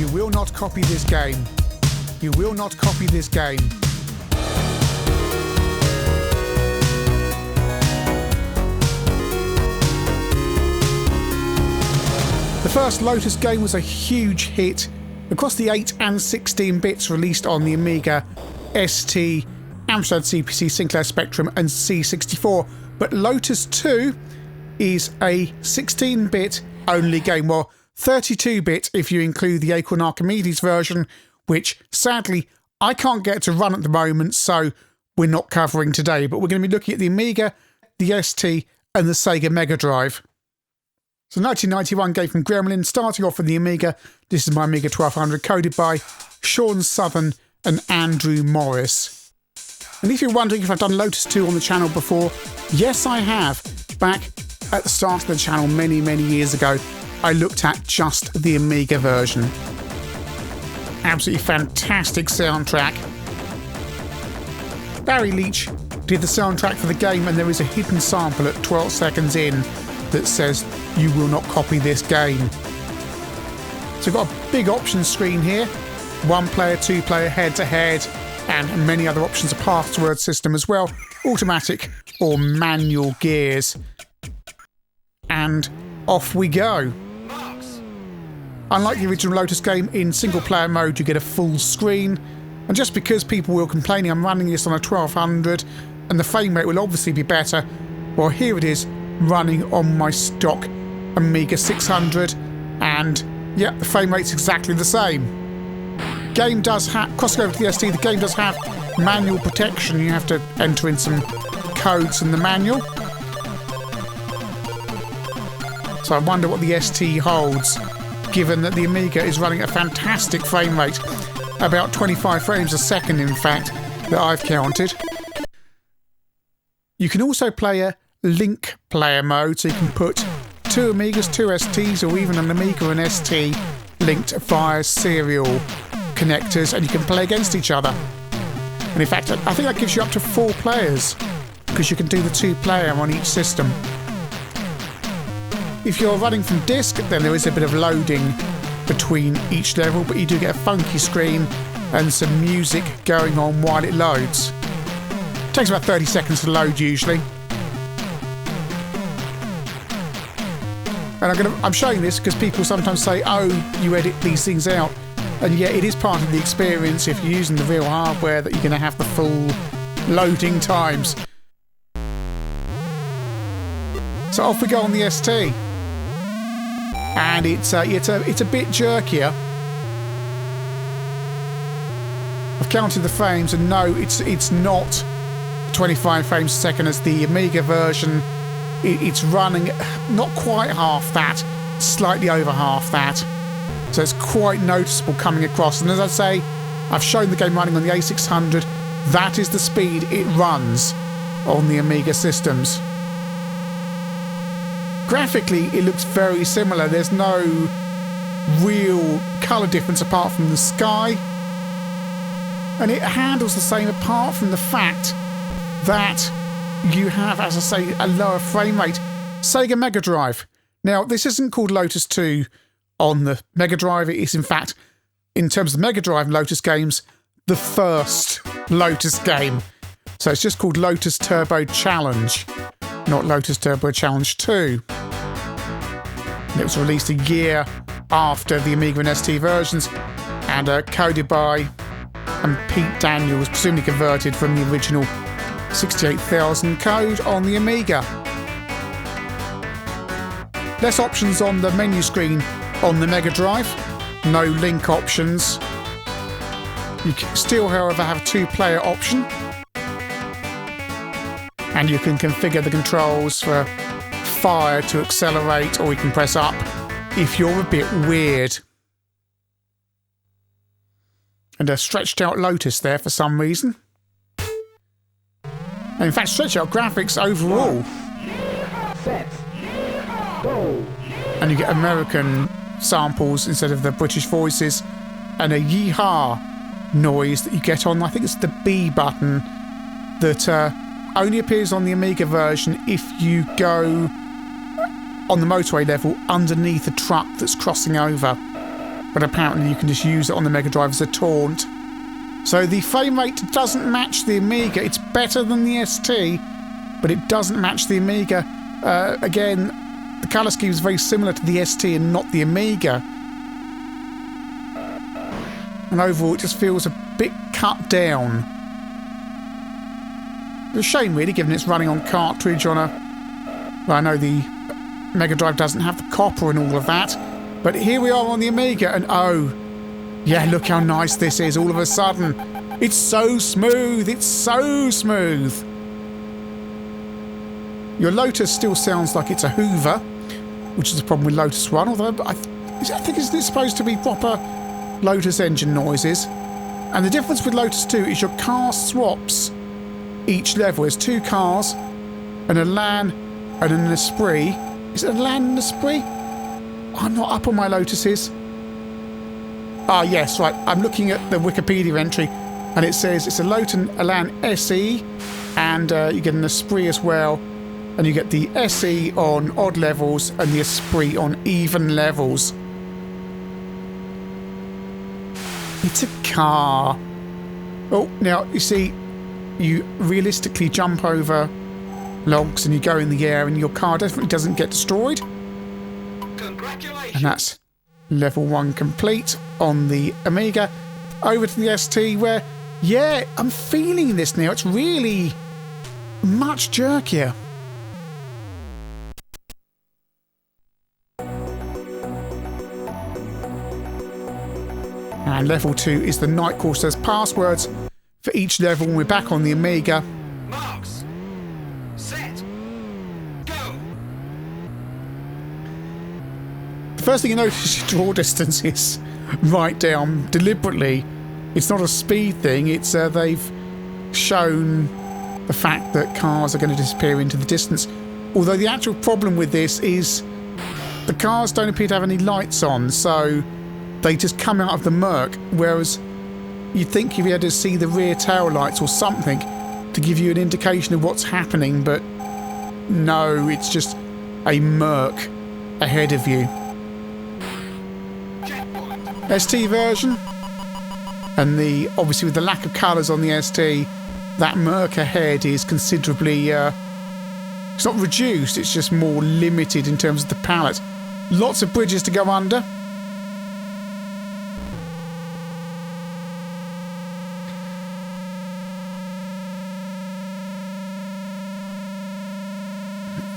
You will not copy this game. You will not copy this game. The first Lotus game was a huge hit across the 8 and 16 bits released on the Amiga, ST, Amstrad CPC, Sinclair Spectrum and C64. But Lotus 2 is a 16-bit only game. Well, 32-bit if you include the Acorn Archimedes version, which sadly I can't get to run at the moment, so we're not covering today. But we're going to be looking at the Amiga, the ST and the Sega Megadrive. So 1991 game from Gremlin, starting off with the Amiga. This is my Amiga 1200, coded by Sean Southern and Andrew Morris. And if you're wondering if I've done Lotus 2 on the channel before, yes I have. Back at the start of the channel many years ago, I looked at just the Amiga version. Absolutely fantastic soundtrack. Barry Leach did the soundtrack for the game, and there is a hidden sample at 12 seconds in that says, "You will not copy this game." So we've got a big options screen here. 1 player, 2 player, head to head, and many other options, a password system as well, automatic or manual gears. And off we go. Unlike the original Lotus game, in single player mode you get a full screen, and just because people were complaining I'm running this on a 1200 and the frame rate will obviously be better, well, here it is running on my stock Amiga 600, and yeah, the frame rate's exactly the same. Game does have, crossing over to the ST, the game does have manual protection. You have to enter in some codes in the manual. So I wonder what the ST holds, given that the Amiga is running at a fantastic frame rate, about 25 frames a second in fact, that I've counted. You can also play a link player mode, so you can put 2 Amigas, 2 STs, or even an Amiga and ST linked via serial connectors, and you can play against each other. And in fact, I think that gives you up to 4 players, because you can do the 2-player on each system. If you're running from disk, then there is a bit of loading between each level, but you do get a funky screen and some music going on while it loads. It takes about 30 seconds to load usually. And I'm showing this because people sometimes say, oh, you edit these things out. And yeah, it is part of the experience if you're using the real hardware that you're going to have the full loading times. So off we go on the ST. And it's a bit jerkier. I've counted the frames, and no, it's not 25 frames a second as the Amiga version. It's running not quite half that, slightly over half that. So it's quite noticeable coming across. And as I say, I've shown the game running on the A600. That is the speed it runs on the Amiga systems. Graphically, it looks very similar. There's no real colour difference apart from the sky. And it handles the same apart from the fact that you have, as I say, a lower frame rate. Sega Megadrive. Now, this isn't called Lotus 2 on the Megadrive. It is, in fact, in terms of the Megadrive Lotus games, the first Lotus game. So it's just called Lotus Turbo Challenge, not Lotus Turbo Challenge 2. And it was released a year after the Amiga and ST versions, and coded by Pete Daniels, presumably converted from the original 68,000 code on the Amiga. Less options on the menu screen on the Megadrive. No link options. You can still, however, have a 2-player option. And you can configure the controls for fire to accelerate, or you can press up if you're a bit weird. And a stretched out Lotus there for some reason. And in fact, stretched out graphics overall. Set. Go. And you get American samples instead of the British voices, and a yeehaw noise that you get on, I think it's the B button, that only appears on the Amiga version if you go on the motorway level underneath a truck that's crossing over. but apparently you can just use it on the Mega Drive as a taunt. So the frame rate doesn't match the Amiga. It's better than the ST, but it doesn't match the Amiga. Again, the colour scheme is very similar to the ST and not the Amiga. And overall, it just feels a bit cut down. It's a shame, really, given it's running on cartridge on a... Well, I know the Mega Drive doesn't have the copper and all of that, but here we are on the Amiga, and oh, yeah, look how nice this is all of a sudden. It's so smooth, it's so smooth. Your Lotus still sounds like it's a Hoover, which is the problem with Lotus 1, although I think it's supposed to be proper Lotus engine noises. And the difference with Lotus 2 is your car swaps each level. There's two cars, an Elan and an Esprit. Is it an Elan and Esprit? I'm not up on my Lotuses. Ah, yes, right. I'm looking at the Wikipedia entry, and it says it's a Lotus Elan SE, and you get an Esprit as well, and you get the SE on odd levels and the Esprit on even levels. It's a car. Oh, now, you see, you realistically jump over logs and you go in the air and your car definitely doesn't get destroyed. Congratulations. And that's level 1 complete on the Amiga. Over to the ST where, yeah, I'm feeling this now. It's really much jerkier. And level 2 is the night course. There's passwords for each level when we're back on the Amiga. Marks. Set. Go. The first thing you notice is your draw distance is right down deliberately. It's not a speed thing, it's they've shown the fact that cars are going to disappear into the distance. Although the actual problem with this is the cars don't appear to have any lights on, so they just come out of the murk, whereas you'd think you'd be able to see the rear tail lights or something to give you an indication of what's happening, but no, it's just a murk ahead of you. ST version, and obviously with the lack of colours on the ST, that murk ahead is considerably, it's not reduced, it's just more limited in terms of the palette. Lots of bridges to go under.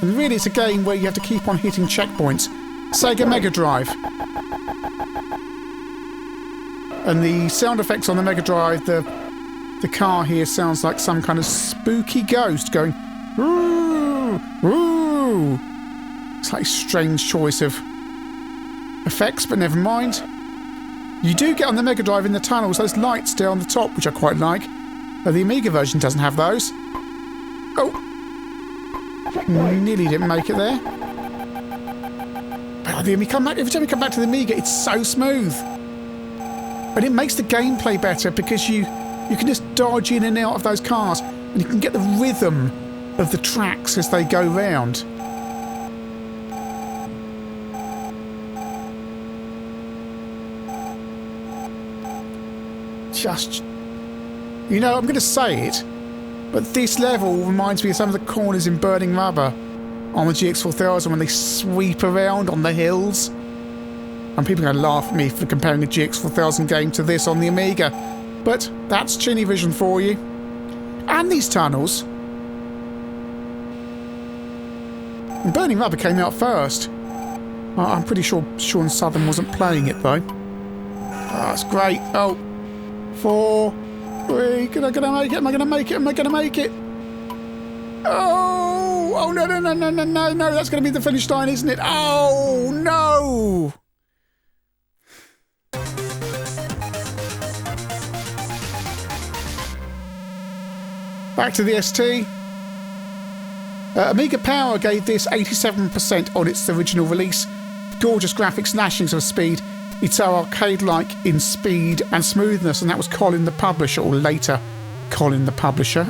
And really it's a game where you have to keep on hitting checkpoints. Sega Megadrive. And the sound effects on the Megadrive, the car here sounds like some kind of spooky ghost going "Ooh, ooh." It's like a strange choice of effects, but never mind. You do get on the Megadrive in the tunnels those lights down the top, which I quite like. The Amiga version doesn't have those. Oh! Nearly didn't make it there. But every time we come back to the Amiga, it's so smooth. And it makes the gameplay better because you can just dodge in and out of those cars and you can get the rhythm of the tracks as they go round. Just, you know, I'm going to say it, but this level reminds me of some of the corners in Burning Rubber on the GX4000 when they sweep around on the hills. And people are going to laugh at me for comparing a GX4000 game to this on the Amiga. But that's ChinnyVision for you. And these tunnels. And Burning Rubber came out first. I'm pretty sure Sean Southern wasn't playing it though. Oh, that's great. Oh, 4, 3. Am I going to make it? Am I going to make it? Am I going to make it? Oh, no, that's going to be the finish line, isn't it? Oh, no. Back to the ST. Amiga Power gave this 87% on its original release. Gorgeous graphics, lashings of speed. It's so arcade-like in speed and smoothness, and that was Colin the publisher, or later Colin the publisher.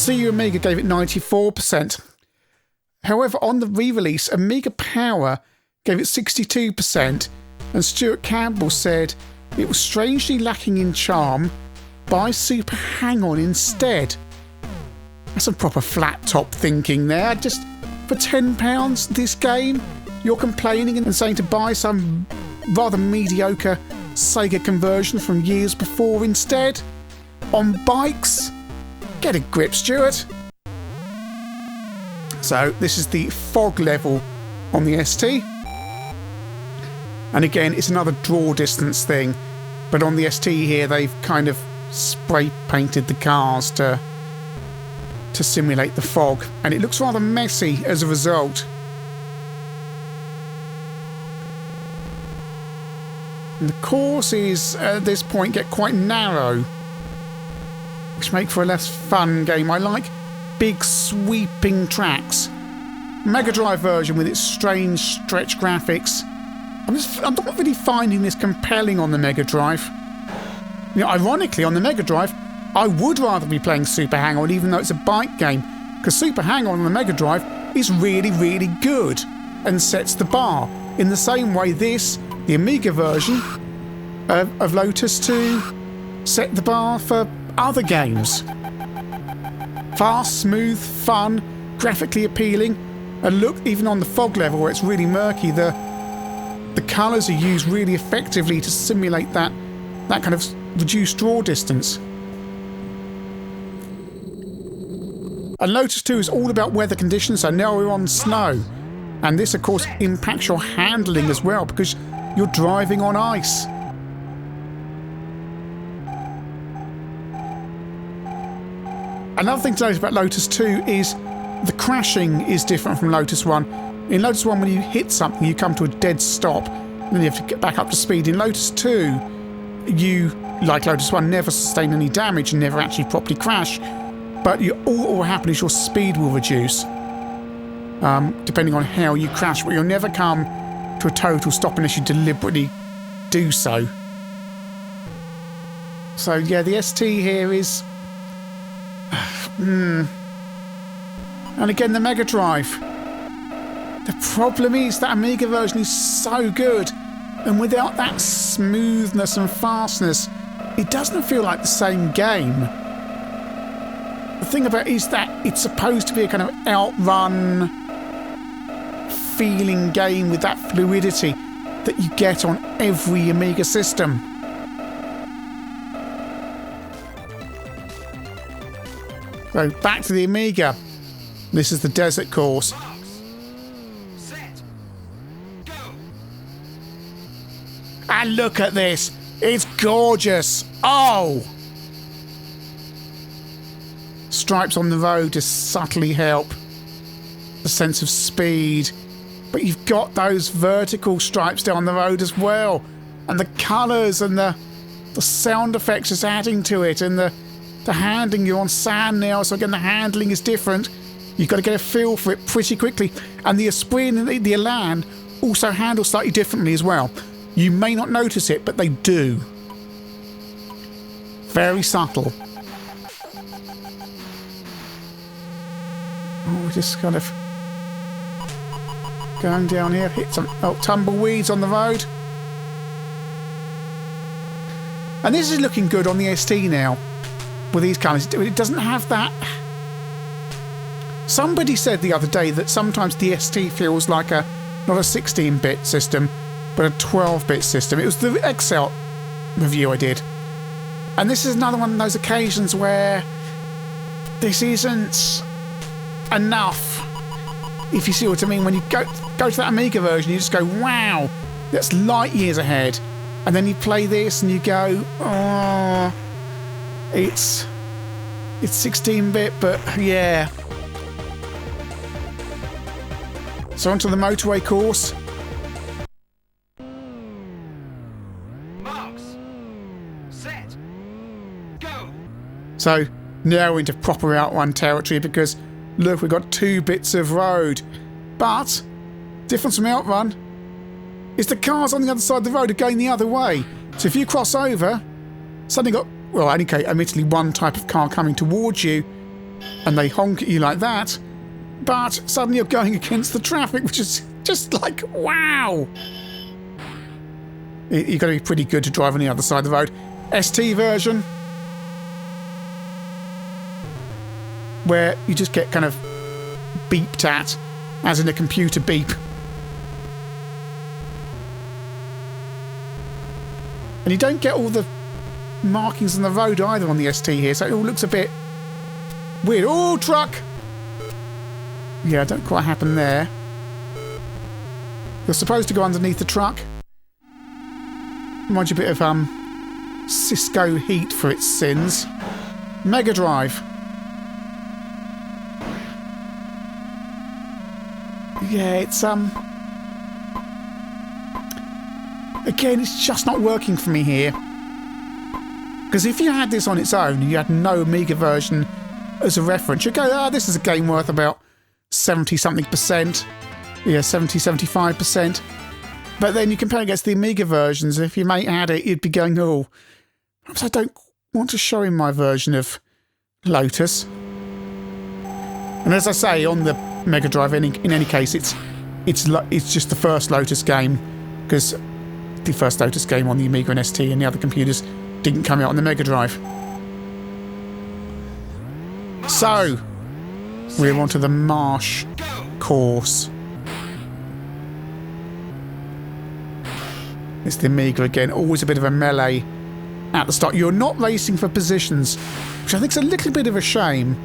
CU Amiga gave it 94%. However, on the re-release, Amiga Power gave it 62%, and Stuart Campbell said it was strangely lacking in charm. Buy Super Hang-On instead. That's some proper flat top thinking there. Just for £10 this game, you're complaining and saying to buy some rather mediocre Sega conversion from years before instead? On bikes? Get a grip, Stuart. So this is the fog level on the ST. And again, it's another draw distance thing. But on the ST here, they've kind of spray painted the cars to simulate the fog. And it looks rather messy as a result. And the courses at this point get quite narrow, which make for a less fun game. I like big sweeping tracks. Megadrive version with its strange stretch graphics. I'm not really finding this compelling on the Megadrive. You know, ironically, on the Megadrive, I would rather be playing Super Hang-On, even though it's a bike game, because Super Hang-On the Megadrive is really, really good and sets the bar in the same way this, the Amiga version of Lotus 2, set the bar for other games. Fast, smooth, fun, graphically appealing, and look, even on the fog level where it's really murky, the colours are used really effectively to simulate that kind of reduced draw distance. And Lotus 2 is all about weather conditions, so now we're on snow. And this, of course, impacts your handling as well, because you're driving on ice. Another thing to note about Lotus 2 is the crashing is different from Lotus 1. In Lotus 1, when you hit something, you come to a dead stop, and then you have to get back up to speed. In Lotus 2, you, like Lotus 1, never sustain any damage and never actually properly crash, but all that will happen is your speed will reduce, depending on how you crash, but you'll never come to a total stop unless you deliberately do so. So yeah, the ST here is... And again, the Megadrive. The problem is that Amiga version is so good, and without that smoothness and fastness, it doesn't feel like the same game. The thing about it is that it's supposed to be a kind of outrun feeling game with that fluidity that you get on every Amiga system. So back to the Amiga. This is the desert course. And look at this! It's gorgeous! Oh! Stripes on the road just subtly help the sense of speed. But you've got those vertical stripes down the road as well. And the colours and the sound effects just adding to it. And the handling, you're on sand now, so again the handling is different. You've got to get a feel for it pretty quickly. And the Esprit and the Elan also handle slightly differently as well. You may not notice it, but they do. Very subtle. Oh, we're just kind of going down here. Hit some tumbleweeds on the road. And this is looking good on the ST now. With these colours. It doesn't have that... Somebody said the other day that sometimes the ST feels like not a 16-bit system, but a 12-bit system. It was the Excel review I did. And this is another one of those occasions where this isn't enough, if you see what I mean. When you go to that Amiga version, you just go, wow, that's light years ahead. And then you play this and you go, oh, it's 16-bit, but yeah. So onto the motorway course. Marks. Set. Go. So now into proper outrun territory, because look, we've got 2 bits of road. But difference from outrun is the cars on the other side of the road are going the other way. So if you cross over, suddenly got, well, admittedly one type of car coming towards you, and they honk at you like that. But suddenly you're going against the traffic, which is just like, wow! You've got to be pretty good to drive on the other side of the road. ST version, where you just get kind of beeped at, as in a computer beep. And you don't get all the markings on the road either on the ST here, so it all looks a bit weird. Oh, truck! Yeah, don't quite happen there. You're supposed to go underneath the truck. Reminds you a bit of Cisco Heat for its sins. Megadrive. Yeah, it's again, it's just not working for me here. Because if you had this on its own and you had no Amiga version as a reference, you'd go, oh, this is a game worth about 70-something%. Yeah, 70-75%. But then you compare it against the Amiga versions. If your mate had it, you'd be going, oh, perhaps I don't want to show him my version of Lotus. And as I say, on the Mega Drive, in any case, it's just the first Lotus game, because the first Lotus game on the Amiga and ST and the other computers didn't come out on the Mega Drive. So, we're onto the Marsh course. It's the Amiga again, always a bit of a melee at the start. You're not racing for positions, which I think is a little bit of a shame.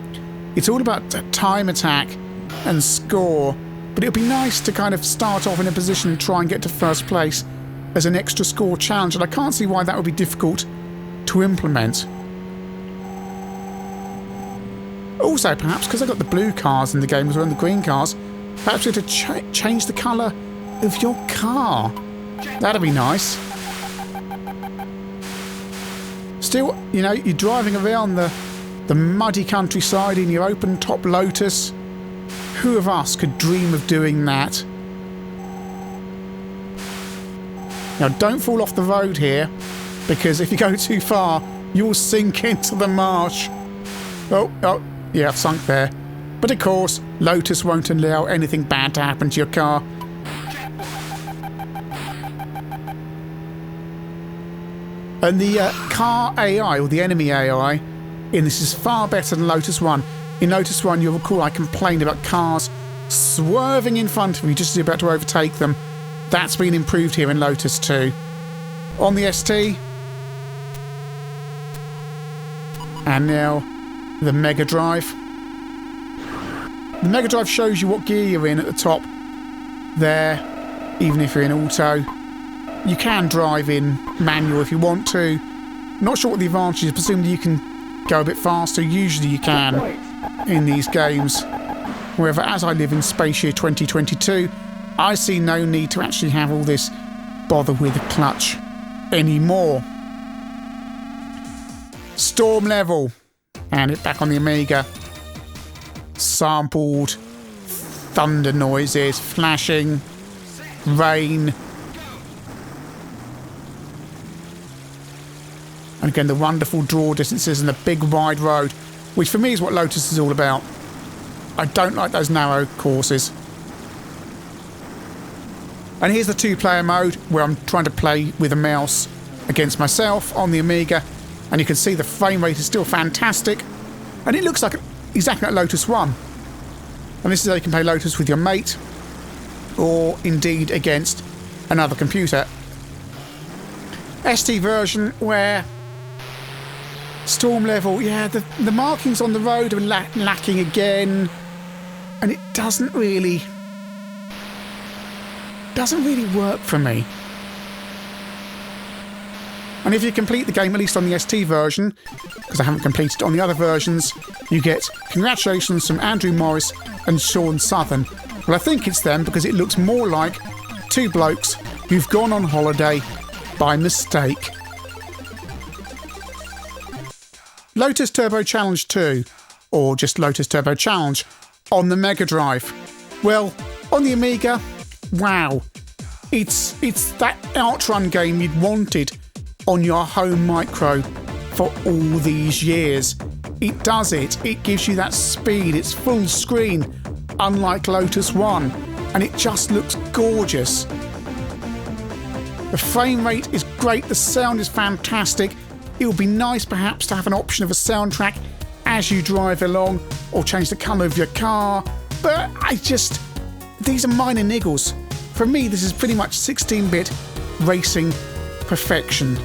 It's all about time attack and score, but it would be nice to kind of start off in a position and try and get to first place as an extra score challenge, and I can't see why that would be difficult to implement. Also, perhaps, because I've got the blue cars in the game as well and the green cars, perhaps you have to change the colour of your car. That'd be nice. Still, you know, you're driving around the muddy countryside in your open-top Lotus. Who of us could dream of doing that? Now, don't fall off the road here, because if you go too far, you'll sink into the marsh. Oh, yeah, I've sunk there. But of course, Lotus won't allow anything bad to happen to your car. And the car AI, or the enemy AI, in this is far better than Lotus 1. In Lotus 1, you'll recall I complained about cars swerving in front of me just as you're about to overtake them. That's been improved here in Lotus 2. On the ST. And now the Mega Drive. The Mega Drive shows you what gear you're in at the top there, even if you're in auto. You can drive in manual if you want to. Not sure what the advantage is, presumably you can go a bit faster. Usually you can in these games. However, as I live in Space Year 2022, I see no need to actually have all this bother with the clutch anymore. Storm level. And it back on the Amiga. Sampled thunder noises, flashing, rain. And again, the wonderful draw distances and the big wide road, which for me is what Lotus is all about. I don't like those narrow courses. And here's the two-player mode, where I'm trying to play with a mouse against myself on the Amiga. And you can see the frame rate is still fantastic. And it looks like exactly like Lotus 1. And this is how you can play Lotus with your mate, or indeed against another computer. ST version, where storm level, yeah, the markings on the road are lacking again, and it doesn't really work for me. And if you complete the game, at least on the ST version, because I haven't completed it on the other versions, you get congratulations from Andrew Morris and Sean Southern. Well, I think it's them because it looks more like two blokes who've gone on holiday by mistake. Lotus Turbo Challenge 2, or just Lotus Turbo Challenge, on the Mega Drive. Well, on the Amiga, wow. It's that outrun game you'd wanted on your home micro for all these years. It does it. It gives you that speed. It's full screen, unlike Lotus 1, and it just looks gorgeous. The frame rate is great, the sound is fantastic. It would be nice perhaps to have an option of a soundtrack as you drive along, or change the colour of your car, but these are minor niggles. For me, this is pretty much 16-bit racing perfection.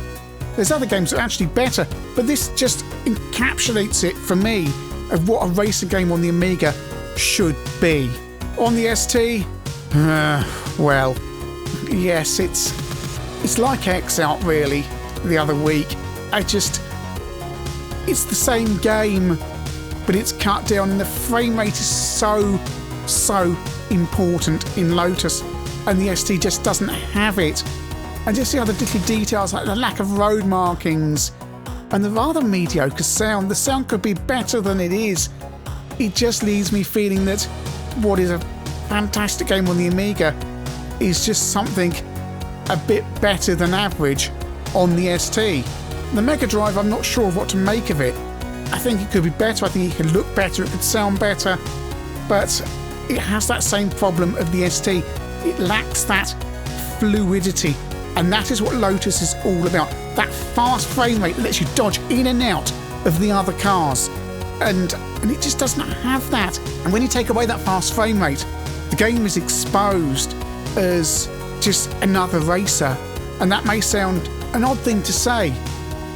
There's other games that are actually better, but this just encapsulates it for me of what a racing game on the Amiga should be. On the ST, well, yes, it's like X out really the other week. It's the same game, but it's cut down, and the frame rate is so important in Lotus, and the ST just doesn't have it. And just the other little details like the lack of road markings and the rather mediocre sound. The sound could be better than it is. It just leaves me feeling that what is a fantastic game on the Amiga is just something a bit better than average on the ST. The Megadrive, I'm not sure of what to make of it. I think it could be better, I think it could look better, it could sound better, but it has that same problem of the ST. It lacks that fluidity, and that is what Lotus is all about. That fast frame rate that lets you dodge in and out of the other cars, and it just doesn't have that. And when you take away that fast frame rate, the game is exposed as just another racer, and that may sound an odd thing to say,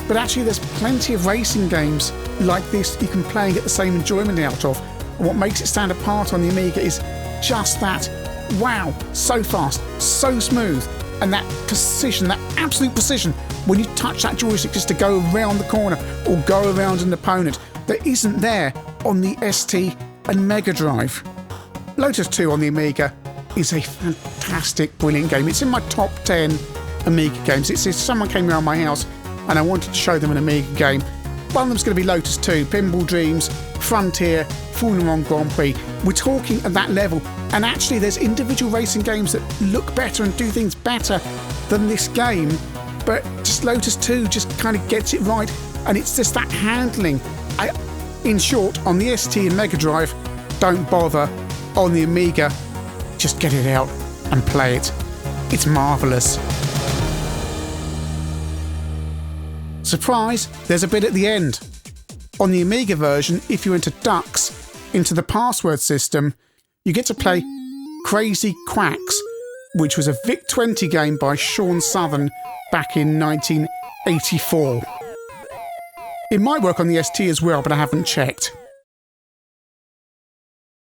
but actually there's plenty of racing games like this you can play and get the same enjoyment out of. And what makes it stand apart on the Amiga is just that, wow, so fast, so smooth, and that precision, that absolute precision when you touch that joystick just to go around the corner or go around an opponent that isn't there on the ST and Megadrive. Lotus 2 on the Amiga is a fantastic, brilliant game. It's in my top 10 Amiga games. It's if someone came around my house and I wanted to show them an Amiga game, one of them's going to be Lotus 2, Pinball Dreams, Frontier, Formula 1 Grand Prix. We're talking at that level, and actually there's individual racing games that look better and do things better than this game, but just Lotus 2 just kind of gets it right, and it's just that handling. In short, on the ST and Megadrive, don't bother. On the Amiga, just get it out and play it. It's marvellous. Surprise, there's a bit at the end. On the Amiga version, if you enter ducks into the password system, you get to play Crazy Quacks, which was a VIC-20 game by Sean Southern back in 1984. It might work on the ST as well, but I haven't checked.